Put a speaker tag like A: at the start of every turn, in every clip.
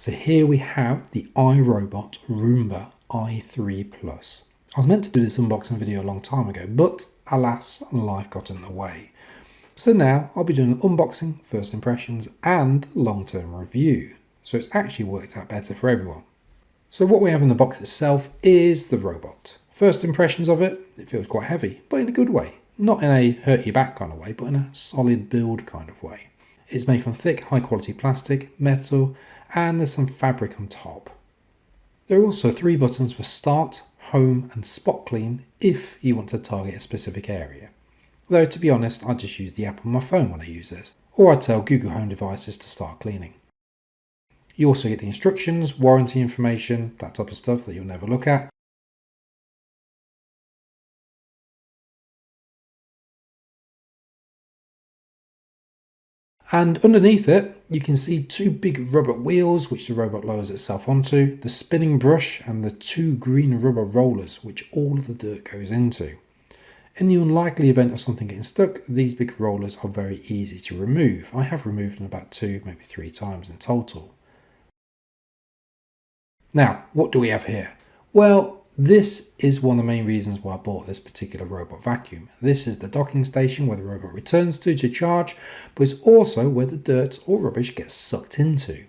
A: So here we have the iRobot Roomba i3 Plus. I was meant to do this unboxing video a long time ago, but alas, life got in the way. So now I'll be doing an unboxing, first impressions, and long-term review. So it's actually worked out better for everyone. So what we have in the box itself is the robot. First impressions of it, it feels quite heavy, but in a good way. Not in a hurt your back kind of way, but in a solid build kind of way. It's made from thick, high quality plastic, metal, and there's some fabric on top. There are also 3 buttons for start, home, and spot clean if you want to target a specific area. Though to be honest, I just use the app on my phone when I use this, or I tell Google Home devices to start cleaning. You also get the instructions, warranty information, that type of stuff that you'll never look at. And underneath it, you can see 2 big rubber wheels, which the robot lowers itself onto, the spinning brush, and the 2 green rubber rollers, which all of the dirt goes into. In the unlikely event of something getting stuck, these big rollers are very easy to remove. I have removed them about 2, maybe 3 times in total. Now, what do we have here? Well, this is one of the main reasons why I bought this particular robot vacuum. This is the docking station where the robot returns to charge, but it's also where the dirt or rubbish gets sucked into.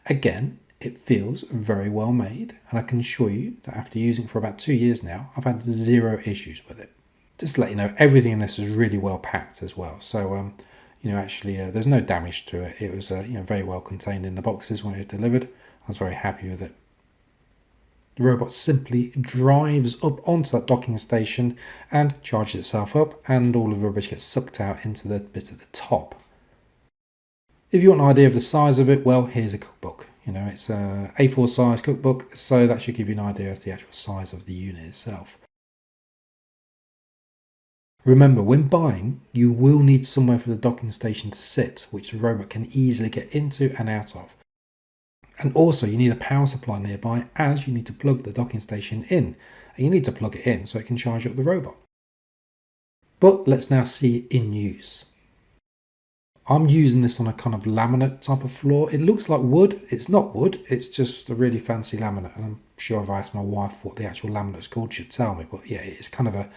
A: Again, it feels very well made, and I can assure you that after using it for about 2 years now, I've had 0 issues with it. Just to let you know, everything in this is really well packed as well. So, there's no damage to it. It was, very well contained in the boxes when it was delivered. I was very happy with it. The robot simply drives up onto that docking station and charges itself up, and all of the rubbish gets sucked out into the bit at the top. If you want an idea of the size of it, well, here's a cookbook. It's a A4 size cookbook, so that should give you an idea as to the actual size of the unit itself. Remember, when buying, you will need somewhere for the docking station to sit, which the robot can easily get into and out of. And also you need a power supply nearby, as you need to plug the docking station in. And you need to plug it in so it can charge up the robot. But let's now see it in use. I'm using this on a kind of laminate type of floor. It looks like wood. It's not wood, it's just a really fancy laminate. And I'm sure if I asked my wife what the actual laminate is called, she'd tell me. But yeah, it's kind of a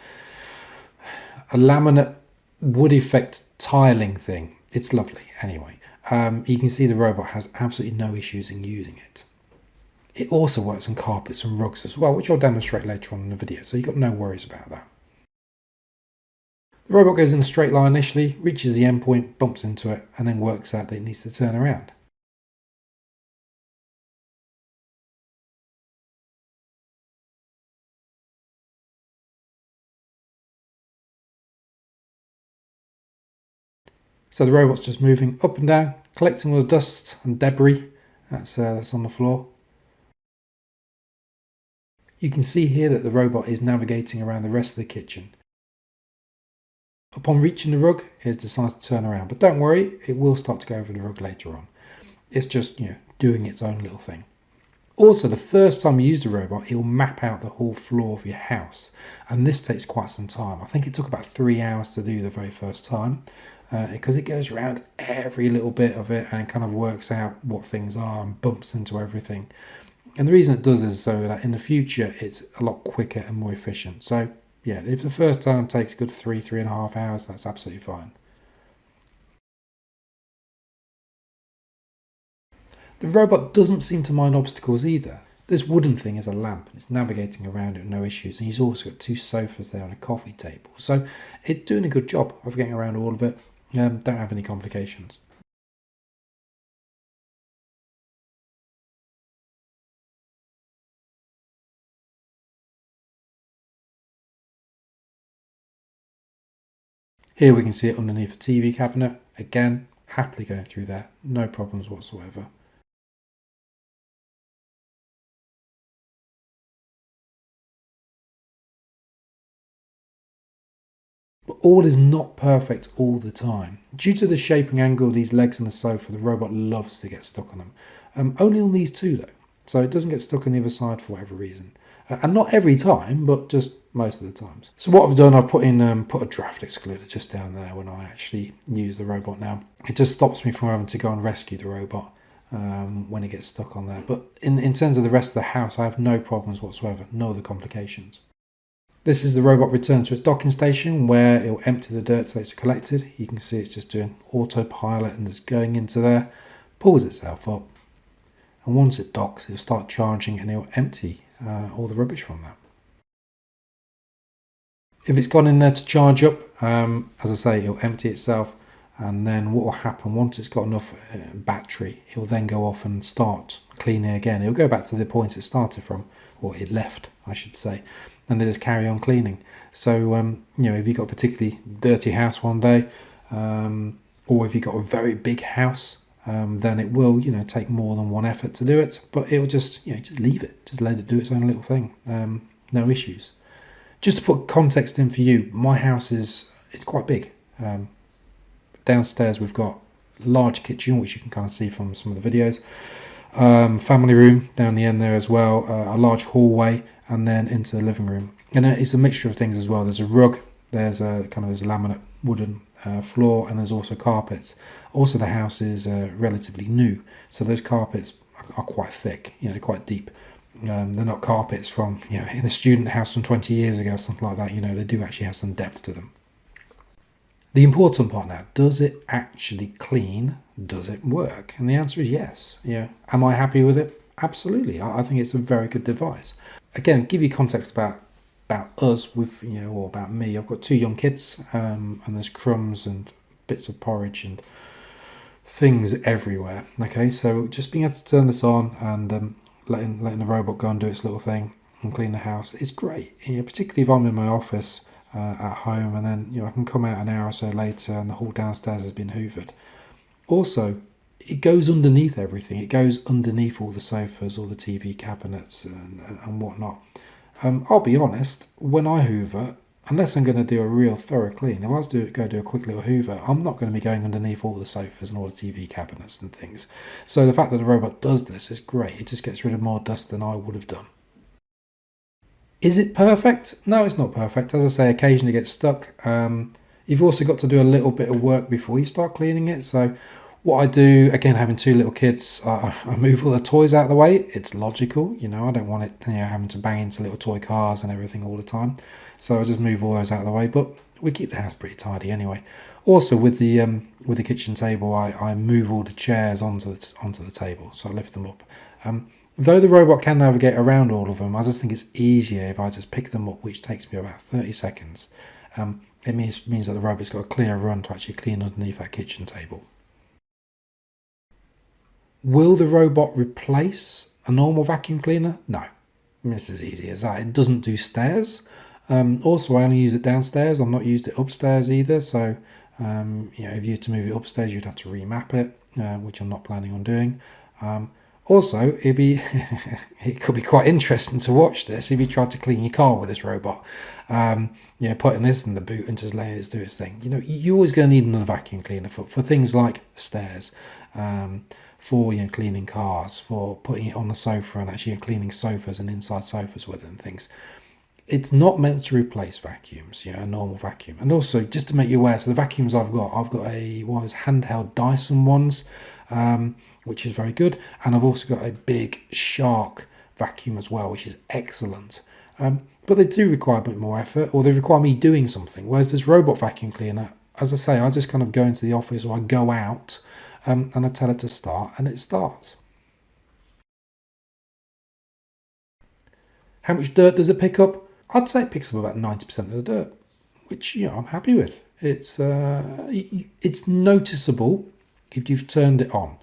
A: laminate wood effect tiling thing. It's lovely anyway. You can see the robot has absolutely no issues in using it. It also works on carpets and rugs as well, which I'll demonstrate later on in the video, so you've got no worries about that. The robot goes in a straight line initially, reaches the end point, bumps into it, and then works out that it needs to turn around. So the robot's just moving up and down, collecting all the dust and debris that's on the floor. You can see here that the robot is navigating around the rest of the kitchen. Upon reaching the rug, it decides to turn around, but don't worry, it will start to go over the rug later on. It's just, doing its own little thing. Also, the first time you use the robot, it will map out the whole floor of your house, and this takes quite some time. I think it took about 3 hours to do the very first time, because it goes around every little bit of it and kind of works out what things are and bumps into everything. And the reason it does is so that in the future it's a lot quicker and more efficient. So yeah, if the first time takes a good 3.5 hours, that's absolutely fine. The robot doesn't seem to mind obstacles either. This wooden thing is a lamp and it's navigating around it with no issues, and he's also got 2 sofas there and a coffee table. So it's doing a good job of getting around all of it. Don't have any complications. Here we can see it underneath a TV cabinet. Again, happily going through there, no problems whatsoever. But all is not perfect all the time. Due to the shaping angle of these legs on the sofa, the robot loves to get stuck on them. Only on these 2 though, so it doesn't get stuck on the other side for whatever reason. And not every time, but just most of the times. So what I've done, I've put a draft excluder just down there when I actually use the robot now. It just stops me from having to go and rescue the robot. when it gets stuck on there. But in terms of the rest of the house, I have no problems whatsoever, no other complications. This is the robot returned to its docking station where it will empty the dirt that it's collected. You can see it's just doing autopilot and just going into there, pulls itself up, and once it docks, it'll start charging and it'll empty all the rubbish from that. If it's gone in there to charge up, as I say, it'll empty itself, and then what will happen once it's got enough battery, it will then go off and start cleaning again. It'll go back to the point it started from, or it left, I should say, and they just carry on cleaning. So, if you've got a particularly dirty house one day, or if you've got a very big house, then it will, take more than one effort to do it, but it will just leave it, just let it do its own little thing. No issues. Just to put context in for you, my house it's quite big. Downstairs we've got a large kitchen, which you can kind of see from some of the videos. Family room down the end there as well, a large hallway, and then into the living room. And it's a mixture of things as well. There's a rug, there's a laminate wooden floor, and there's also carpets. Also, the house is relatively new, so those carpets are quite thick, quite deep. They're not carpets from in a student house from 20 years ago or something like that. They do actually have some depth to them. The important part now, does it actually clean? Does it work? And the answer is yes. Am I happy with it? Absolutely. I think it's a very good device. Again, give you context about us with or about me. I've got 2 young kids, and there's crumbs and bits of porridge and things everywhere. Okay, so just being able to turn this on and letting the robot go and do its little thing and clean the house, it's great. Particularly if I'm in my office at home, and then I can come out an hour or so later and the whole downstairs has been hoovered. Also, it goes underneath everything. It goes underneath all the sofas, all the TV cabinets and whatnot. I'll be honest, when I hoover, unless I'm going to do a real thorough clean, if I was to go do a quick little hoover, I'm not going to be going underneath all the sofas and all the TV cabinets and things. So the fact that the robot does this is great. It just gets rid of more dust than I would have done. Is it perfect? No, it's not perfect. As I say, occasionally it gets stuck. You've also got to do a little bit of work before you start cleaning it. So what I do, again, having 2 little kids, I move all the toys out of the way. It's logical, I don't want it having to bang into little toy cars and everything all the time. So I just move all those out of the way, but we keep the house pretty tidy anyway. Also with the kitchen table, I move all the chairs onto the table, so I lift them up. Though the robot can navigate around all of them, I just think it's easier if I just pick them up, which takes me about 30 seconds. It means that the robot's got a clear run to actually clean underneath that kitchen table. Will the robot replace a normal vacuum cleaner? No. It's as easy as that. It doesn't do stairs. Also, I only use it downstairs. I've not used it upstairs either. So, if you had to move it upstairs, you'd have to remap it, which I'm not planning on doing. Also, it could be quite interesting to watch this if you tried to clean your car with this robot. Putting this in the boot and just letting it do its thing. You're always going to need another vacuum cleaner for things like stairs, for cleaning cars, for putting it on the sofa and actually cleaning sofas and inside sofas with it and things. It's not meant to replace vacuums, a normal vacuum. And also, just to make you aware, so the vacuums I've got one of those handheld Dyson ones, which is very good. And I've also got a big Shark vacuum as well, which is excellent. But they do require a bit more effort, or they require me doing something. Whereas this robot vacuum cleaner, as I say, I just kind of go into the office or I go out and I tell it to start, and it starts. How much dirt does it pick up? I'd say it picks up about 90% of the dirt, which I'm happy with. It's noticeable if you've turned it on.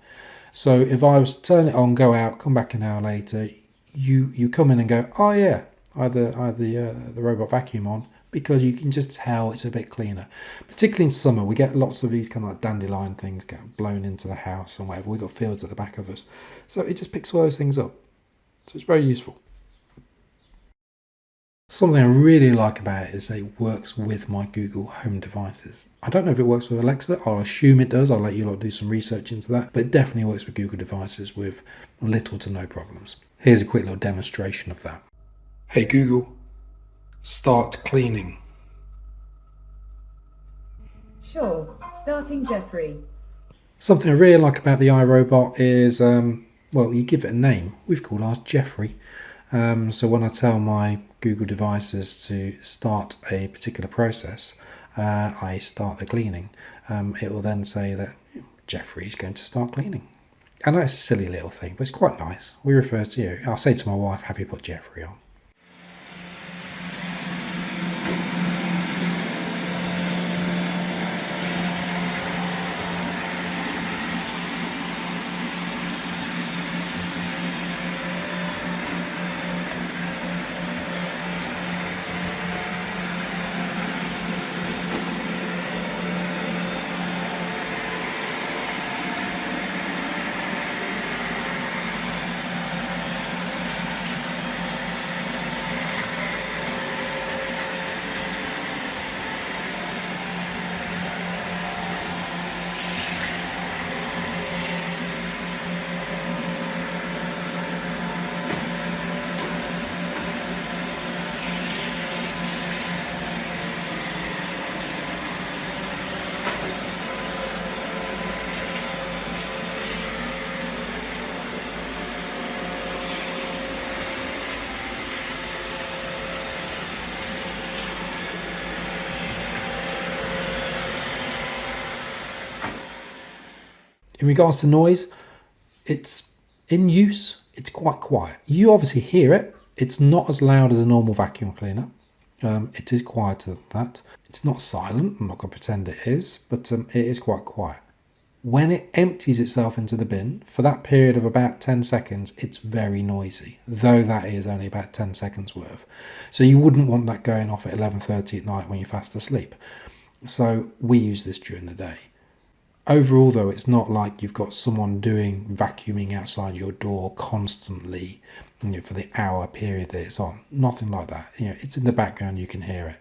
A: So if I was to turn it on, go out, come back an hour later, you come in and go, oh yeah, I had the robot vacuum on, because you can just tell it's a bit cleaner. Particularly in summer, we get lots of these kind of like dandelion things get blown into the house and whatever. We've got fields at the back of us. So it just picks all those things up. So it's very useful. Something I really like about it is that it works with my Google Home devices. I don't know if it works with Alexa. I'll assume it does. I'll let you lot do some research into that. But it definitely works with Google devices with little to no problems. Here's a quick little demonstration of that. Hey Google, start cleaning.
B: Sure, starting Jeffrey.
A: Something I really like about the iRobot is, well, you give it a name. We've called ours Jeffrey. So when I tell my Google devices to start a particular process, I start the cleaning. It will then say that Jeffrey is going to start cleaning. I know it's a silly little thing, but it's quite nice. We refer to you. I'll say to my wife, have you put Jeffrey on? In regards to noise, it's in use, it's quite quiet. You obviously hear it. It's not as loud as a normal vacuum cleaner. It is quieter than that. It's not silent, I'm not going to pretend it is, but it is quite quiet. When it empties itself into the bin, for that period of about 10 seconds, it's very noisy, though that is only about 10 seconds worth. So you wouldn't want that going off at 11:30 at night when you're fast asleep. So we use this during the day. Overall, though, it's not like you've got someone doing vacuuming outside your door constantly, for the hour period that it's on. Nothing like that. It's in the background, you can hear it.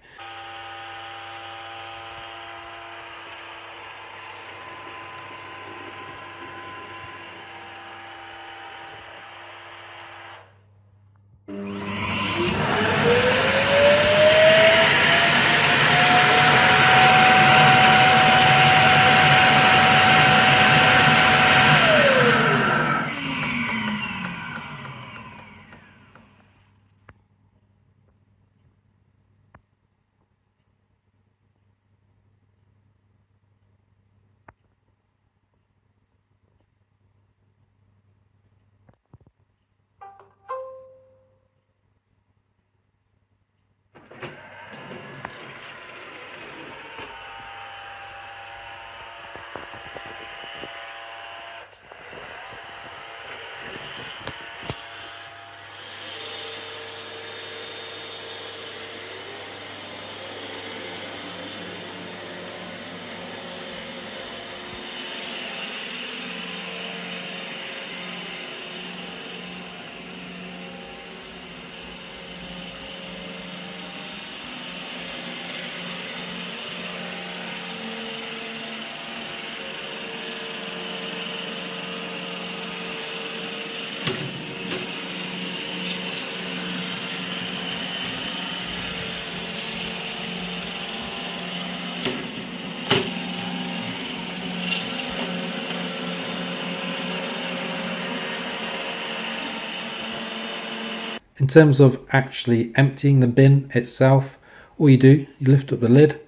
A: In terms of actually emptying the bin itself, all you do, you lift up the lid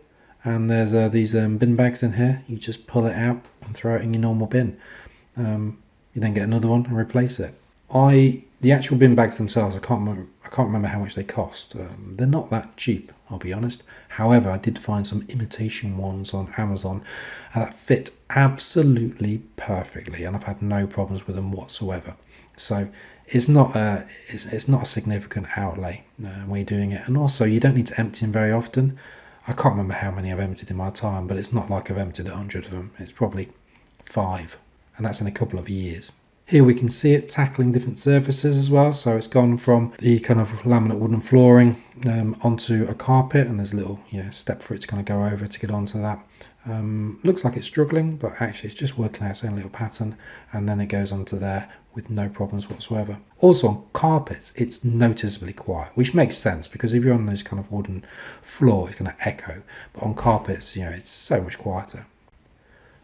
A: and there's these bin bags in here. You just pull it out and throw it in your normal bin. You then get another one and replace it. The actual bin bags themselves, I can't remember how much they cost. They're not that cheap, I'll be honest. However, I did find some imitation ones on Amazon that fit absolutely perfectly, and I've had no problems with them whatsoever. So it's not a significant outlay when you're doing it, and also you don't need to empty them very often. I can't remember how many I've emptied in my time, but it's not like I've emptied 100 of them. It's probably 5, and that's in a couple of years. Here we can see it tackling different surfaces as well. So it's gone from the kind of laminate wooden flooring onto a carpet, and there's a little step for it to kind of go over to get onto that. Looks like it's struggling, but actually it's just working out its own little pattern, and then it goes onto there with no problems whatsoever. Also on carpets, it's noticeably quiet, which makes sense because if you're on this kind of wooden floor, it's going to echo. But on carpets, it's so much quieter.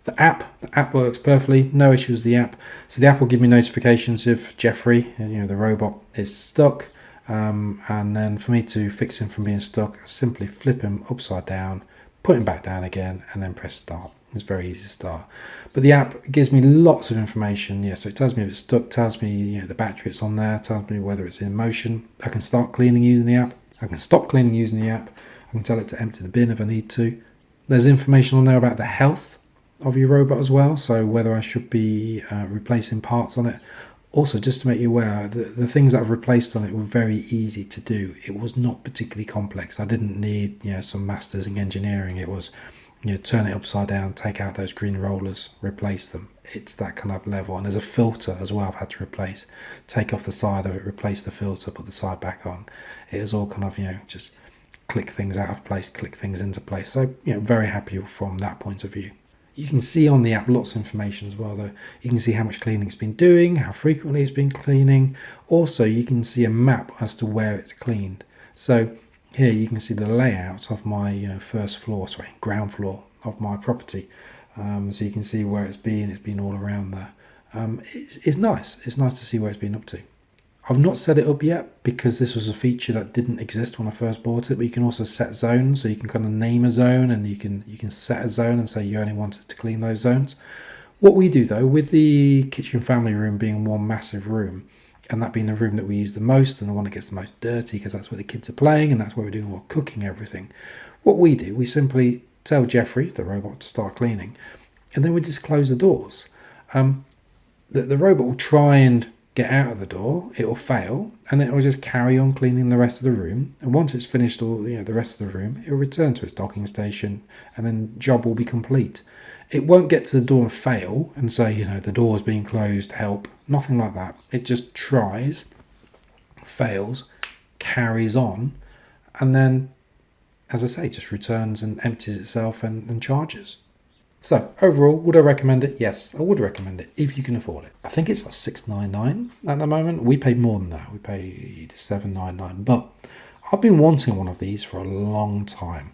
A: The app works perfectly, no issues with the app. So the app will give me notifications if Jeffrey, the robot, is stuck. And then for me to fix him from being stuck, I simply flip him upside down, put him back down again, and then press start. It's very easy to start. But the app gives me lots of information. Yeah, so it tells me if it's stuck, tells me the battery it's on there, tells me whether it's in motion. I can start cleaning using the app. I can stop cleaning using the app. I can tell it to empty the bin if I need to. There's information on there about the health of your robot as well, so whether I should be replacing parts on it. Also, just to make you aware, the things that I've replaced on it were very easy to do. It was not particularly complex. I didn't need some masters in engineering. It was turn it upside down, take out those green rollers, replace them. It's that kind of level. And there's a filter as well I've had to replace. Take off the side of it, replace the filter, put the side back on. It is all kind of just click things out of place, click things into place. So very happy from that point of view. You can see on the app lots of information as well though. You can see how much cleaning it's been doing, how frequently it's been cleaning. Also, you can see a map as to where it's cleaned. So here you can see the layout of my ground floor of my property. So you can see where it's been all around there. It's nice. It's nice to see where it's been up to. I've not set it up yet because this was a feature that didn't exist when I first bought it, but you can also set zones, so you can kind of name a zone and you can set a zone and say you only wanted to clean those zones. What we do though, with the kitchen family room being one massive room, and that being the room that we use the most and the one that gets the most dirty because that's where the kids are playing and that's where we're doing all cooking, everything. What we do, we simply tell Jeffrey, the robot, to start cleaning, and then we just close the doors. The robot will try and get out of the door, it will fail, and then it will just carry on cleaning the rest of the room. And once it's finished all the rest of the room, it will return to its docking station, and then job will be complete. It won't get to the door and fail and say, the door's being closed, help. Nothing like that. It just tries, fails, carries on, and then, as I say, just returns and empties itself and charges. So overall, would I recommend it? Yes, I would recommend it if you can afford it. I think it's like $699 at the moment. We pay more than that. We pay $799. But I've been wanting one of these for a long time.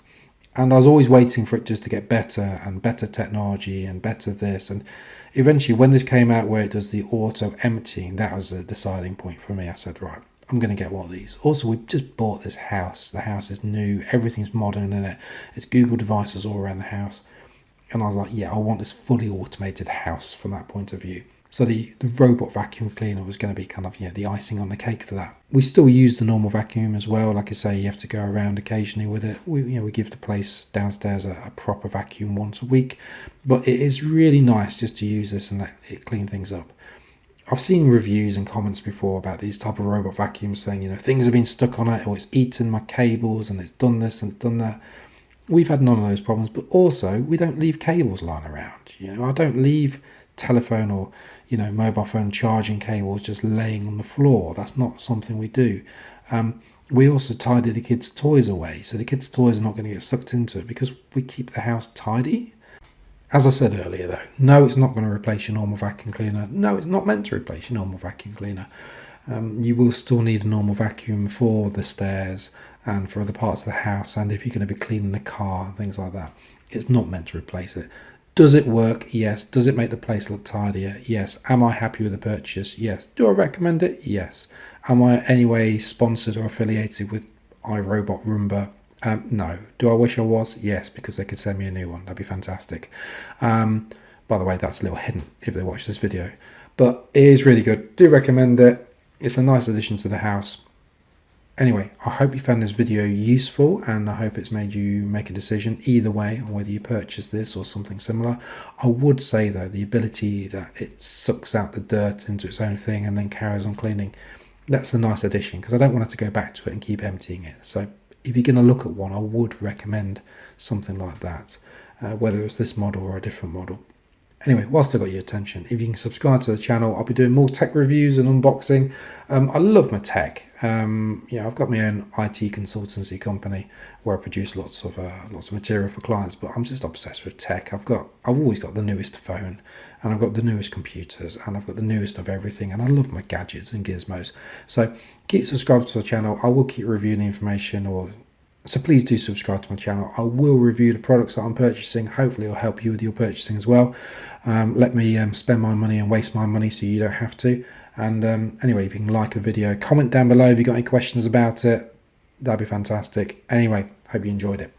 A: And I was always waiting for it just to get better and better technology and better this. And eventually when this came out where it does the auto emptying, that was a deciding point for me. I said, right, I'm going to get one of these. Also, we just bought this house. The house is new. Everything's modern in it. It's Google devices all around the house. And I was like, yeah, I want this fully automated house from that point of view. So the robot vacuum cleaner was going to be kind of the icing on the cake for that. We still use the normal vacuum as well. Like I say, you have to go around occasionally with it. We give the place downstairs a proper vacuum once a week. But it is really nice just to use this and let it clean things up. I've seen reviews and comments before about these type of robot vacuums saying, things have been stuck on it, or it's eaten my cables and it's done this and it's done that. We've had none of those problems, but also we don't leave cables lying around. I don't leave telephone or mobile phone charging cables just laying on the floor. That's not something we do. We also tidy the kids' toys away, so the kids' toys are not going to get sucked into it because we keep the house tidy. As I said earlier though, no, it's not going to replace your normal vacuum cleaner. No, it's not meant to replace your normal vacuum cleaner. You will still need a normal vacuum for the stairs and for other parts of the house, and if you're going to be cleaning the car and things like that. It's not meant to replace it. Does it work? Yes. Does it make the place look tidier? Yes. Am I happy with the purchase? Yes. Do I recommend it? Yes. Am I anyway sponsored or affiliated with iRobot, Roomba? No. Do I wish I was? Yes, because they could send me a new one. That'd be fantastic. By the way, that's a little hidden if they watch this video. But it is really good. Do recommend it. It's a nice addition to the house. Anyway, I hope you found this video useful, and I hope it's made you make a decision either way on whether you purchase this or something similar. I would say though, the ability that it sucks out the dirt into its own thing and then carries on cleaning, that's a nice addition because I don't want it to go back to it and keep emptying it. So if you're going to look at one, I would recommend something like that, whether it's this model or a different model. Anyway, whilst I got your attention, if you can subscribe to the channel, I'll be doing more tech reviews and unboxing. I love my tech. I've got my own IT consultancy company where I produce lots of material for clients, but I'm just obsessed with tech. I've always got the newest phone, and I've got the newest computers, and I've got the newest of everything, and I love my gadgets and gizmos. So keep subscribed to the channel. I will keep reviewing the information or So please do subscribe to my channel. I will review the products that I'm purchasing. Hopefully it'll help you with your purchasing as well. Let me spend my money and waste my money so you don't have to. And anyway, if you can like the video, comment down below if you've got any questions about it. That'd be fantastic. Anyway, hope you enjoyed it.